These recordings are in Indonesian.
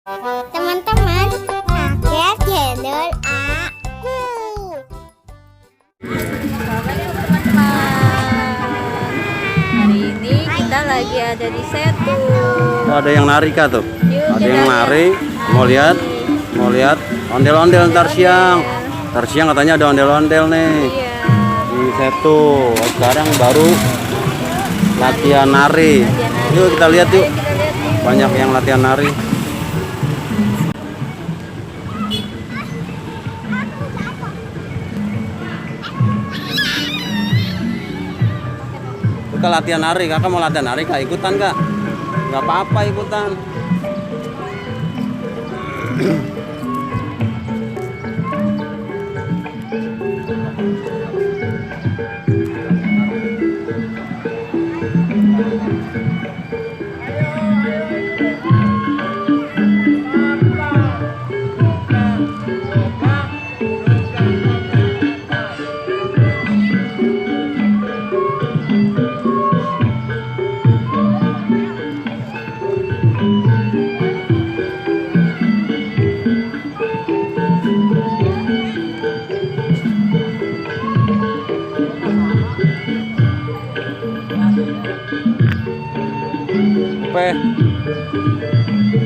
Teman-teman, pakai channel aku. Hari ini kita lagi ada di Setu. Oh, ada yang nari kah tuh? Yuk, Ada kita yang nari. Mau lihat ondel-ondel ntar siang. Ntar siang katanya ada ondel-ondel nih Iya. di Setu. Sekarang baru latihan nari. Yuk kita lihat yuk. Ayo kita lihat yuk. Banyak yang latihan nari. Kita latihan nari, kakak mau latihan nari kak, ikutan kak? Nggak apa-apa ikutan.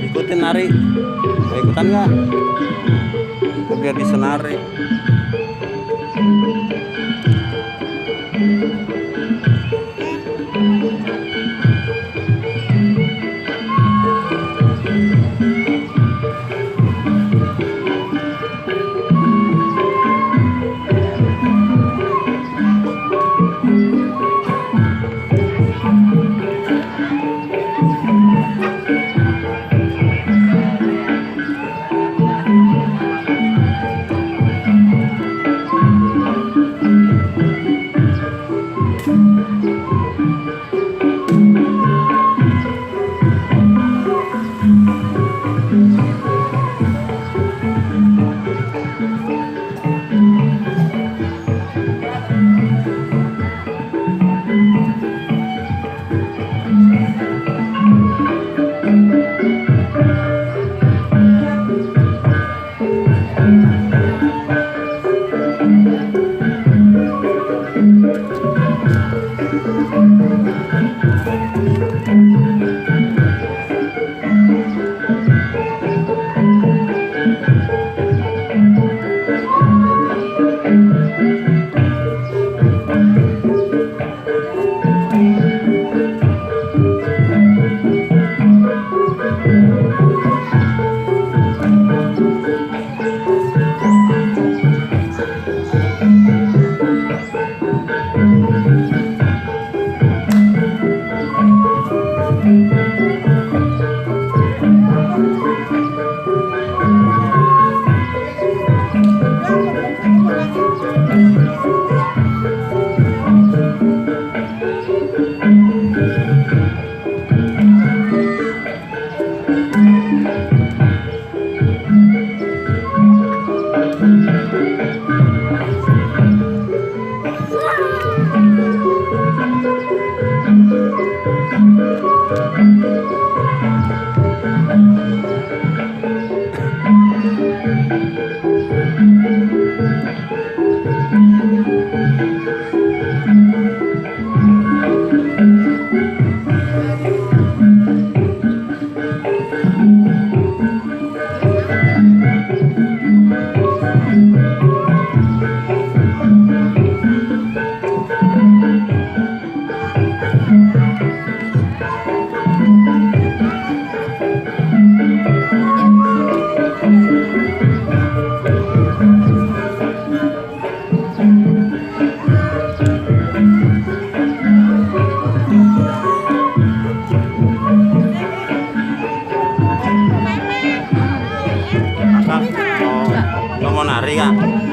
Ikutin nari, mau ikutan nggak? Biar bisa nari. Kakak, mau nari kak?